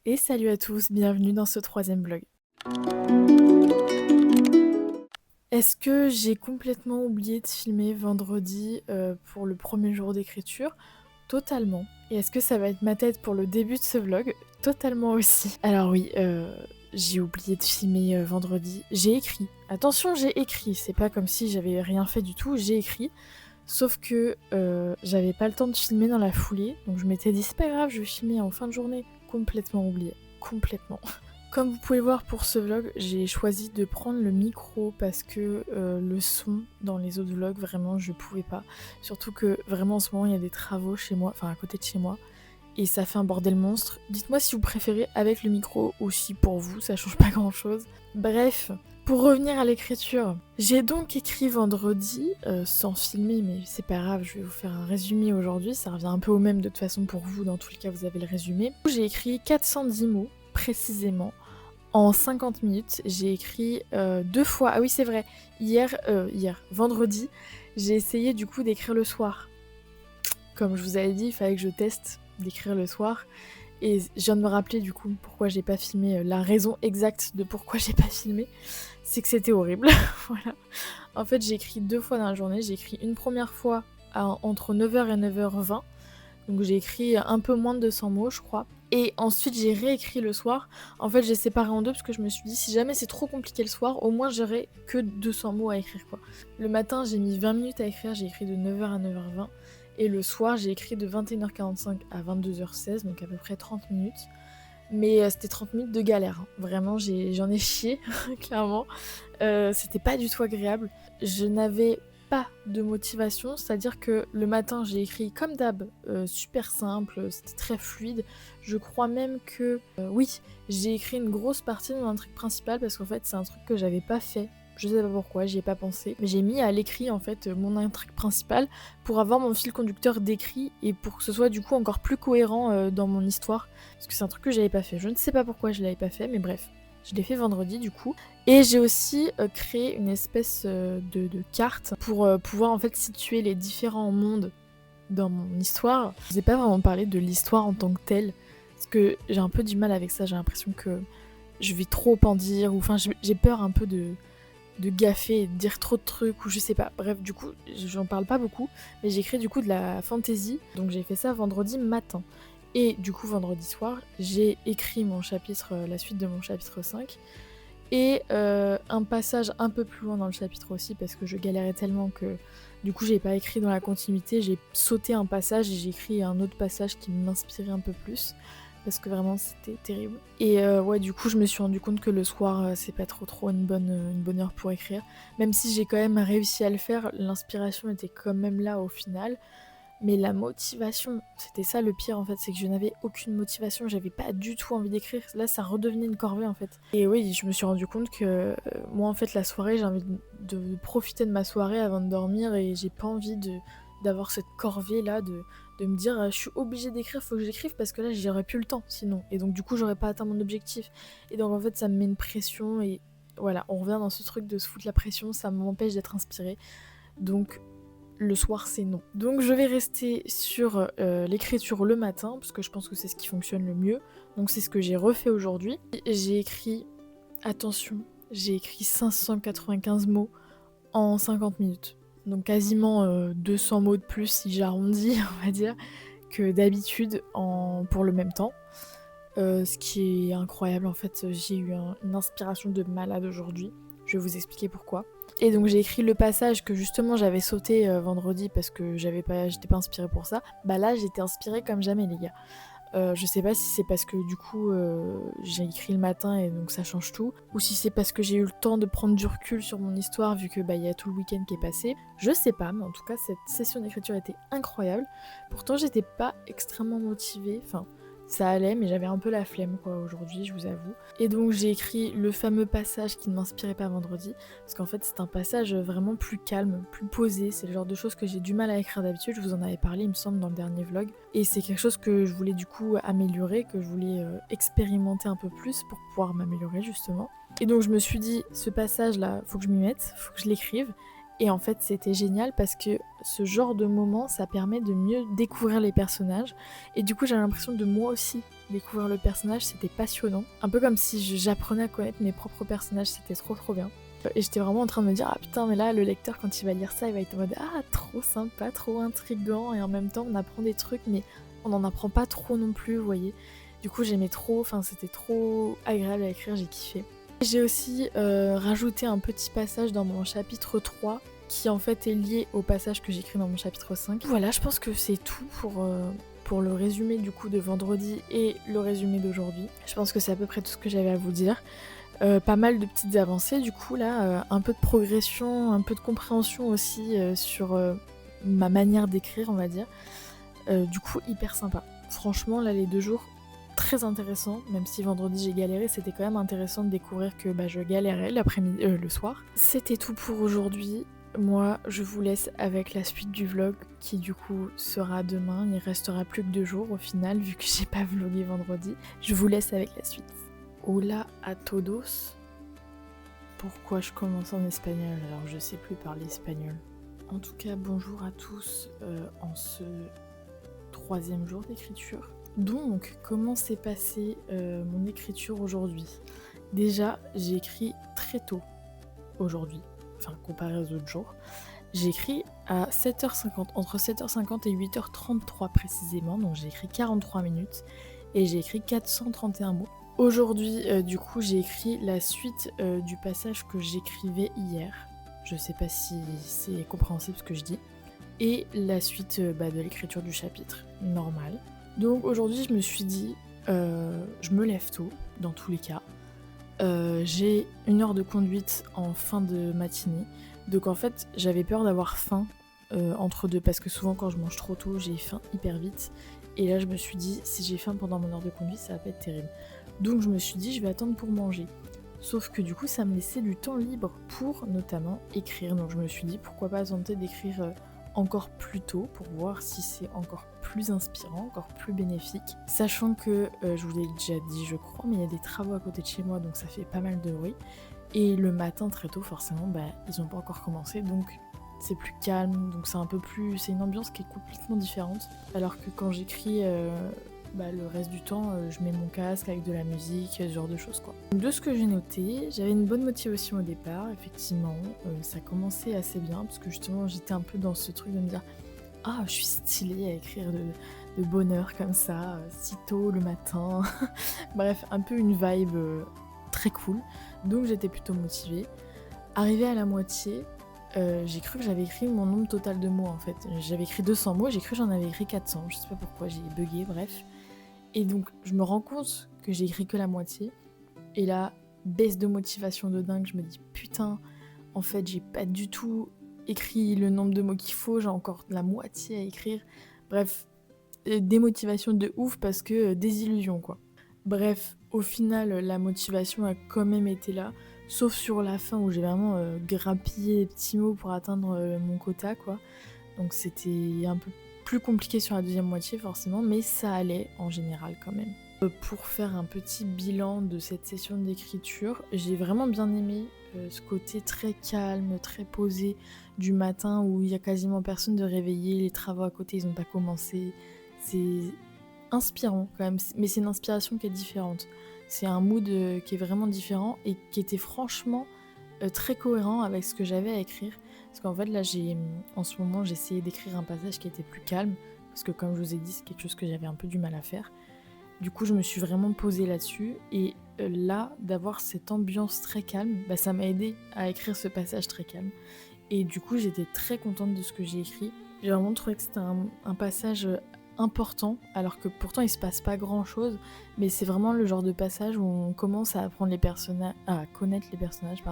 Et salut à tous, bienvenue dans ce troisième vlog. Est-ce que j'ai complètement oublié de filmer vendredi pour le premier jour d'écriture? Totalement. Et est-ce que ça va être ma tête pour le début de ce vlog? Totalement aussi. Alors oui, j'ai oublié de filmer vendredi. J'ai écrit. Attention, j'ai écrit. C'est pas comme si j'avais rien fait du tout, j'ai écrit. Sauf que j'avais pas le temps de filmer dans la foulée. Donc je m'étais dit, c'est pas grave, je vais filmer en fin de journée. Complètement oublié. Complètement. Comme vous pouvez voir pour ce vlog, j'ai choisi de prendre le micro parce que le son dans les autres vlogs, vraiment, je pouvais pas. Surtout que vraiment en ce moment, il y a des travaux chez moi, enfin à côté de chez moi, et ça fait un bordel monstre. Dites-moi si vous préférez avec le micro ou si pour vous, ça change pas grand-chose. Bref, pour revenir à l'écriture, j'ai donc écrit vendredi, sans filmer, mais c'est pas grave, je vais vous faire un résumé aujourd'hui, ça revient un peu au même de toute façon pour vous, dans tous les cas vous avez le résumé. J'ai écrit 410 mots, précisément, en 50 minutes. J'ai écrit deux fois, ah oui c'est vrai, vendredi, j'ai essayé du coup d'écrire le soir. Comme je vous avais dit, il fallait que je teste d'écrire le soir. Et je viens de me rappeler du coup pourquoi j'ai pas filmé, la raison exacte de pourquoi j'ai pas filmé, c'est que c'était horrible. Voilà. En fait, j'ai écrit deux fois dans la journée. J'ai écrit une première fois entre 9h et 9h20. Donc j'ai écrit un peu moins de 200 mots, je crois. Et ensuite, j'ai réécrit le soir. En fait, j'ai séparé en deux parce que je me suis dit, si jamais c'est trop compliqué le soir, au moins j'aurai que 200 mots à écrire, quoi. Le matin, j'ai mis 20 minutes à écrire. J'ai écrit de 9h à 9h20. Et le soir, j'ai écrit de 21h45 à 22h16, donc à peu près 30 minutes. Mais c'était 30 minutes de galère, hein. Vraiment, j'en ai chié, clairement. C'était pas du tout agréable. Je n'avais pas de motivation, c'est-à-dire que le matin, j'ai écrit comme d'hab, super simple, c'était très fluide. Je crois même que, oui, j'ai écrit une grosse partie de mon intrigue principale parce qu'en fait, c'est un truc que j'avais pas fait. Je sais pas pourquoi, j'y ai pas pensé. Mais j'ai mis à l'écrit en fait mon intrigue principale pour avoir mon fil conducteur d'écrit et pour que ce soit du coup encore plus cohérent dans mon histoire. Parce que c'est un truc que j'avais pas fait. Je ne sais pas pourquoi je l'avais pas fait, mais bref. Je l'ai fait vendredi du coup. Et j'ai aussi créé une espèce de carte pour pouvoir en fait situer les différents mondes dans mon histoire. Je vous ai pas vraiment parlé de l'histoire en tant que telle. Parce que j'ai un peu du mal avec ça. J'ai l'impression que je vais trop en dire. Ou enfin, j'ai peur un peu de gaffer et de dire trop de trucs ou je sais pas. Bref, du coup, j'en parle pas beaucoup, mais j'ai créé du coup de la fantasy, donc j'ai fait ça vendredi matin. Et du coup, vendredi soir, j'ai écrit mon chapitre, la suite de mon chapitre 5, et un passage un peu plus loin dans le chapitre aussi, parce que je galérais tellement que du coup, j'ai pas écrit dans la continuité, j'ai sauté un passage et j'ai écrit un autre passage qui m'inspirait un peu plus parce que vraiment c'était terrible. Et ouais, du coup, je me suis rendu compte que le soir, c'est pas trop une bonne heure pour écrire. Même si j'ai quand même réussi à le faire, l'inspiration était quand même là au final. Mais la motivation, c'était ça le pire en fait, c'est que je n'avais aucune motivation, j'avais pas du tout envie d'écrire. Là, ça redevenait une corvée en fait. Et oui, je me suis rendu compte que moi en fait, la soirée, j'ai envie de profiter de ma soirée avant de dormir et j'ai pas envie d'avoir cette corvée là de me dire je suis obligée d'écrire, faut que j'écrive parce que là j'aurais plus le temps sinon. Et donc du coup j'aurais pas atteint mon objectif. Et donc en fait ça me met une pression et voilà, on revient dans ce truc de se foutre la pression, ça m'empêche d'être inspirée. Donc le soir c'est non. Donc je vais rester sur l'écriture le matin parce que je pense que c'est ce qui fonctionne le mieux. Donc c'est ce que j'ai refait aujourd'hui. J'ai écrit, attention, j'ai écrit 595 mots en 50 minutes. Donc quasiment 200 mots de plus si j'arrondis, on va dire, que d'habitude pour le même temps. Ce qui est incroyable en fait, j'ai eu une inspiration de malade aujourd'hui. Je vais vous expliquer pourquoi. Et donc j'ai écrit le passage que justement j'avais sauté vendredi parce que j'étais pas inspirée pour ça. Bah là j'étais inspirée comme jamais les gars. Je sais pas si c'est parce que du coup j'ai écrit le matin et donc ça change tout, ou si c'est parce que j'ai eu le temps de prendre du recul sur mon histoire vu que bah il y a tout le week-end qui est passé. Je sais pas, mais en tout cas cette session d'écriture était incroyable. Pourtant j'étais pas extrêmement motivée, enfin ça allait, mais j'avais un peu la flemme quoi aujourd'hui, je vous avoue. Et donc j'ai écrit le fameux passage qui ne m'inspirait pas vendredi, parce qu'en fait c'est un passage vraiment plus calme, plus posé, c'est le genre de choses que j'ai du mal à écrire d'habitude, je vous en avais parlé il me semble dans le dernier vlog, et c'est quelque chose que je voulais du coup améliorer, que je voulais expérimenter un peu plus pour pouvoir m'améliorer justement. Et donc je me suis dit, ce passage là, faut que je m'y mette, faut que je l'écrive, Et en fait, c'était génial parce que ce genre de moment, ça permet de mieux découvrir les personnages. Et du coup, j'avais l'impression de moi aussi découvrir le personnage, c'était passionnant. Un peu comme si j'apprenais à connaître mes propres personnages, c'était trop bien. Et j'étais vraiment en train de me dire, ah putain, mais là, le lecteur, quand il va lire ça, il va être en mode, ah, trop sympa, trop intriguant. Et en même temps, on apprend des trucs, mais on n'en apprend pas trop non plus, vous voyez. Du coup, j'aimais trop, enfin, c'était trop agréable à écrire, j'ai kiffé. J'ai aussi rajouté un petit passage dans mon chapitre 3 qui en fait est lié au passage que j'écris dans mon chapitre 5. Voilà, je pense que c'est tout pour le résumé du coup de vendredi et le résumé d'aujourd'hui. Je pense que c'est à peu près tout ce que j'avais à vous dire. Pas mal de petites avancées du coup là, un peu de progression, un peu de compréhension aussi sur ma manière d'écrire on va dire. Du coup hyper sympa. Franchement là les 2 jours très intéressant, même si vendredi j'ai galéré, c'était quand même intéressant de découvrir que je galérais l'après-midi, le soir. C'était tout pour aujourd'hui. Moi, je vous laisse avec la suite du vlog qui du coup sera demain. Il restera plus que 2 jours au final vu que j'ai pas vlogué vendredi. Je vous laisse avec la suite. Hola a todos. Pourquoi je commence en espagnol alors je sais plus parler espagnol. En tout cas, bonjour à tous en ce 3e jour d'écriture. Donc, comment s'est passée mon écriture aujourd'hui ? Déjà, j'ai écrit très tôt aujourd'hui, enfin comparé aux autres jours. J'ai écrit à 7h50, entre 7h50 et 8h33 précisément, donc j'ai écrit 43 minutes et j'ai écrit 431 mots. Aujourd'hui, du coup, j'ai écrit la suite du passage que j'écrivais hier. Je sais pas si c'est compréhensible ce que je dis. Et la suite de l'écriture du chapitre, normal. Donc aujourd'hui je me suis dit, je me lève tôt, dans tous les cas. J'ai 1 heure de conduite en fin de matinée. Donc en fait j'avais peur d'avoir faim entre deux, parce que souvent quand je mange trop tôt, j'ai faim hyper vite. Et là je me suis dit, si j'ai faim pendant mon heure de conduite, ça va pas être terrible. Donc je me suis dit, je vais attendre pour manger. Sauf que du coup ça me laissait du temps libre pour notamment écrire. Donc je me suis dit, pourquoi pas tenter d'écrire encore plus tôt pour voir si c'est encore plus inspirant, encore plus bénéfique. Sachant que, je vous l'ai déjà dit je crois, mais il y a des travaux à côté de chez moi donc ça fait pas mal de bruit. Et le matin très tôt forcément, ils ont pas encore commencé donc c'est plus calme, donc c'est un peu plus... c'est une ambiance qui est complètement différente. Alors que quand j'écris le reste du temps, je mets mon casque avec de la musique, ce genre de choses quoi. De ce que j'ai noté, j'avais une bonne motivation au départ, effectivement, ça commençait assez bien, parce que justement j'étais un peu dans ce truc de me dire « Ah, je suis stylée à écrire de bonne heure comme ça, si tôt le matin ». Bref, un peu une vibe très cool, donc j'étais plutôt motivée. Arrivée à la moitié, j'ai cru que j'avais écrit mon nombre total de mots en fait. J'avais écrit 200 mots, j'ai cru que j'en avais écrit 400, je sais pas pourquoi, j'ai bugué, bref. Et donc je me rends compte que j'ai écrit que la moitié. Et là, baisse de motivation de dingue, je me dis putain, en fait j'ai pas du tout écrit le nombre de mots qu'il faut, j'ai encore la moitié à écrire. Bref, démotivation de ouf parce que désillusion quoi. Bref, au final la motivation a quand même été là, sauf sur la fin où j'ai vraiment grappillé les petits mots pour atteindre mon quota quoi. Donc c'était un peu plus compliqué sur la deuxième moitié forcément, mais ça allait en général quand même. Pour faire un petit bilan de cette session d'écriture, j'ai vraiment bien aimé ce côté très calme, très posé du matin où il y a quasiment personne de réveillé, les travaux à côté ils ont pas commencé. C'est inspirant quand même, mais c'est une inspiration qui est différente. C'est un mood qui est vraiment différent et qui était franchement très cohérent avec ce que j'avais à écrire. Parce qu'en fait là en ce moment j'ai essayé d'écrire un passage qui était plus calme, parce que comme je vous ai dit c'est quelque chose que j'avais un peu du mal à faire. Du coup je me suis vraiment posée là-dessus et là d'avoir cette ambiance très calme, ça m'a aidé à écrire ce passage très calme. Et du coup j'étais très contente de ce que j'ai écrit. J'ai vraiment trouvé que c'était un passage important, alors que pourtant il se passe pas grand chose, mais c'est vraiment le genre de passage où on commence à apprendre à connaître les personnages,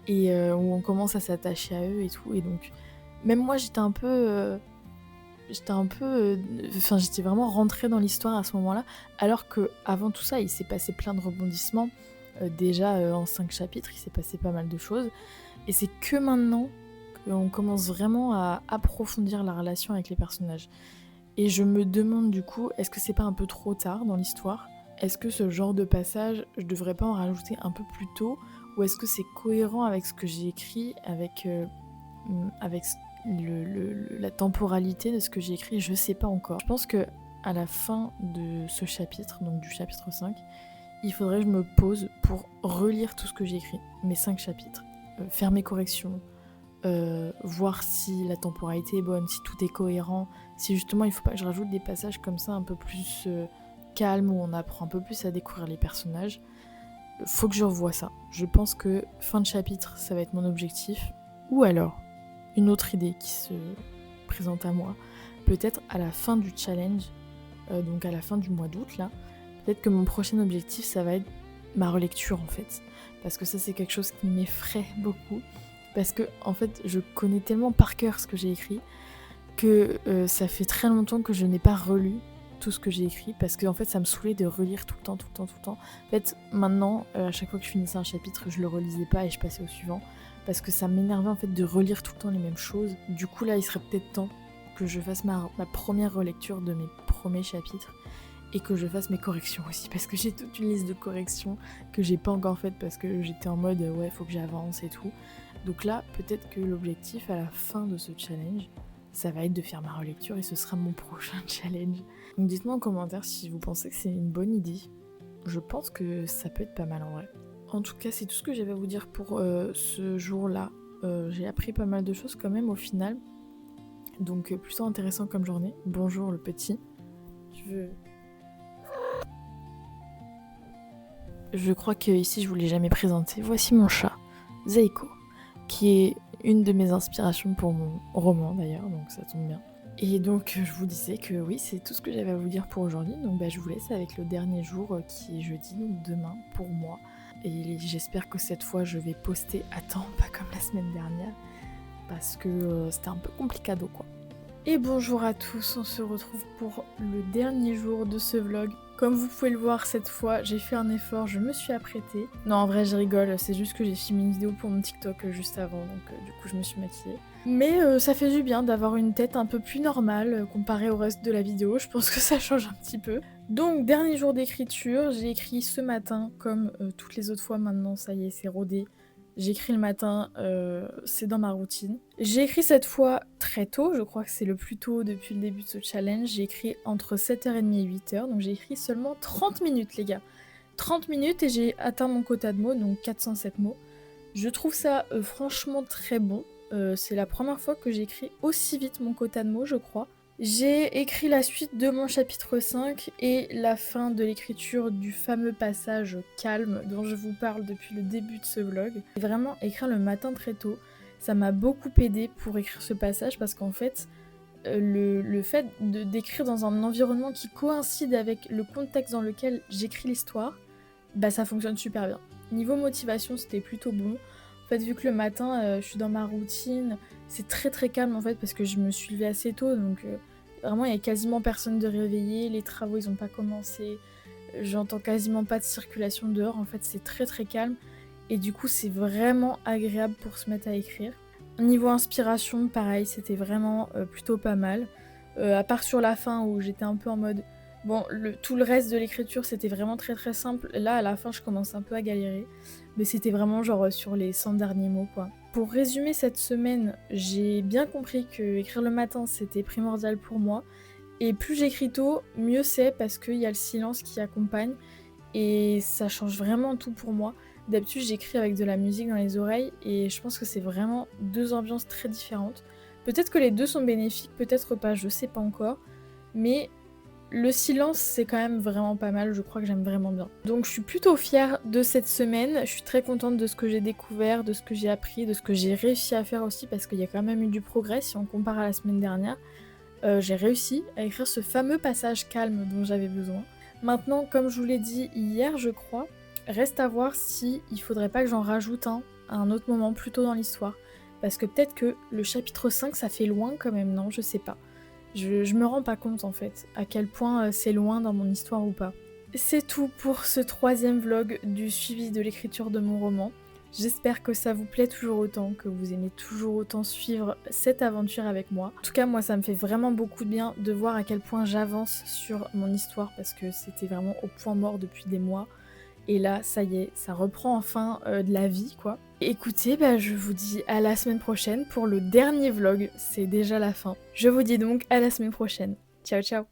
et où on commence à s'attacher à eux et tout. Et donc même moi j'étais vraiment rentrée dans l'histoire à ce moment-là, alors que avant tout ça il s'est passé plein de rebondissements. Déjà en 5 chapitres il s'est passé pas mal de choses, et c'est que maintenant qu'on commence vraiment à approfondir la relation avec les personnages. Et je me demande du coup, est-ce que c'est pas un peu trop tard dans l'histoire ? Est-ce que ce genre de passage, je devrais pas en rajouter un peu plus tôt ? Ou est-ce que c'est cohérent avec ce que j'ai écrit, avec avec la temporalité de ce que j'ai écrit, je sais pas encore. Je pense que à la fin de ce chapitre, donc du chapitre 5, il faudrait que je me pose pour relire tout ce que j'ai écrit, mes 5 chapitres, faire mes corrections, voir si la temporalité est bonne, si tout est cohérent, si justement il faut pas que je rajoute des passages comme ça un peu plus calmes, où on apprend un peu plus à découvrir les personnages. Faut que je revoie ça. Je pense que fin de chapitre, ça va être mon objectif. Ou alors, une autre idée qui se présente à moi, peut-être à la fin du challenge, donc à la fin du mois d'août là, peut-être que mon prochain objectif, ça va être ma relecture en fait. Parce que ça, c'est quelque chose qui m'effraie beaucoup. Parce que, en fait, je connais tellement par cœur ce que j'ai écrit que ça fait très longtemps que je n'ai pas relu tout ce que j'ai écrit. Parce que, en fait, ça me saoulait de relire tout le temps. En fait, maintenant, à chaque fois que je finissais un chapitre, je le relisais pas et je passais au suivant. Parce que ça m'énervait, en fait, de relire tout le temps les mêmes choses. Du coup, là, il serait peut-être temps que je fasse ma première relecture de mes premiers chapitres. Et que je fasse mes corrections aussi, parce que j'ai toute une liste de corrections que j'ai pas encore faites parce que j'étais en mode ouais, faut que j'avance et tout. Donc là, peut-être que l'objectif à la fin de ce challenge, ça va être de faire ma relecture et ce sera mon prochain challenge. Donc dites-moi en commentaire si vous pensez que c'est une bonne idée. Je pense que ça peut être pas mal en vrai. En tout cas, c'est tout ce que j'avais à vous dire pour ce jour-là. J'ai appris pas mal de choses quand même au final. Donc plutôt intéressant comme journée. Bonjour le petit. Je crois que ici je vous l'ai jamais présenté. Voici mon chat, Zeiko, qui est une de mes inspirations pour mon roman d'ailleurs, donc ça tombe bien. Et donc je vous disais que oui, c'est tout ce que j'avais à vous dire pour aujourd'hui. Donc je vous laisse avec le dernier jour qui est jeudi, donc demain pour moi. Et j'espère que cette fois je vais poster à temps, pas comme la semaine dernière, parce que c'était un peu complicado quoi. Et bonjour à tous, on se retrouve pour le dernier jour de ce vlog. Comme vous pouvez le voir cette fois, j'ai fait un effort, je me suis apprêtée. Non en vrai je rigole, c'est juste que j'ai filmé une vidéo pour mon TikTok juste avant, donc du coup je me suis maquillée. Mais ça fait du bien d'avoir une tête un peu plus normale comparée au reste de la vidéo, je pense que ça change un petit peu. Donc dernier jour d'écriture, j'ai écrit ce matin, comme toutes les autres fois maintenant, ça y est c'est rodé. J'écris le matin, c'est dans ma routine. J'ai écrit cette fois très tôt, je crois que c'est le plus tôt depuis le début de ce challenge. J'ai écrit entre 7h30 et 8h, donc j'ai écrit seulement 30 minutes les gars. 30 minutes et j'ai atteint mon quota de mots, donc 407 mots. Je trouve ça franchement très bon. C'est la première fois que j'écris aussi vite mon quota de mots, je crois. J'ai écrit la suite de mon chapitre 5 et la fin de l'écriture du fameux passage calme dont je vous parle depuis le début de ce vlog. Vraiment écrire le matin très tôt, ça m'a beaucoup aidé pour écrire ce passage parce qu'en fait, le fait d'écrire dans un environnement qui coïncide avec le contexte dans lequel j'écris l'histoire, bah ça fonctionne super bien. Niveau motivation, c'était plutôt bon. En fait, vu que le matin, je suis dans ma routine, c'est très très calme en fait parce que je me suis levée assez tôt, donc vraiment il y a quasiment personne de réveillé, les travaux ils ont pas commencé, j'entends quasiment pas de circulation dehors, en fait c'est très très calme et du coup c'est vraiment agréable pour se mettre à écrire. Niveau inspiration, pareil, c'était vraiment plutôt pas mal, à part sur la fin où j'étais un peu en mode bon, tout le reste de l'écriture c'était vraiment très très simple, là à la fin je commence un peu à galérer, mais c'était vraiment genre sur les 100 derniers mots quoi. Pour résumer cette semaine, j'ai bien compris que écrire le matin c'était primordial pour moi, et plus j'écris tôt, mieux c'est parce qu'il y a le silence qui accompagne, et ça change vraiment tout pour moi. D'habitude j'écris avec de la musique dans les oreilles, et je pense que c'est vraiment deux ambiances très différentes. Peut-être que les deux sont bénéfiques, peut-être pas, je sais pas encore, mais le silence, c'est quand même vraiment pas mal, je crois que j'aime vraiment bien. Donc je suis plutôt fière de cette semaine, je suis très contente de ce que j'ai découvert, de ce que j'ai appris, de ce que j'ai réussi à faire aussi, parce qu'il y a quand même eu du progrès si on compare à la semaine dernière. J'ai réussi à écrire ce fameux passage calme dont j'avais besoin. Maintenant, comme je vous l'ai dit hier, je crois, reste à voir si il faudrait pas que j'en rajoute un à un autre moment plus tôt dans l'histoire. Parce que peut-être que le chapitre 5, ça fait loin quand même, non? Je sais pas. Je me rends pas compte en fait, à quel point c'est loin dans mon histoire ou pas. C'est tout pour ce 3e vlog du suivi de l'écriture de mon roman. J'espère que ça vous plaît toujours autant, que vous aimez toujours autant suivre cette aventure avec moi. En tout cas, moi ça me fait vraiment beaucoup de bien de voir à quel point j'avance sur mon histoire parce que c'était vraiment au point mort depuis des mois. Et là, ça y est, ça reprend enfin de la vie, quoi. Écoutez, bah, je vous dis à la semaine prochaine pour le dernier vlog, c'est déjà la fin. Je vous dis donc à la semaine prochaine. Ciao ciao.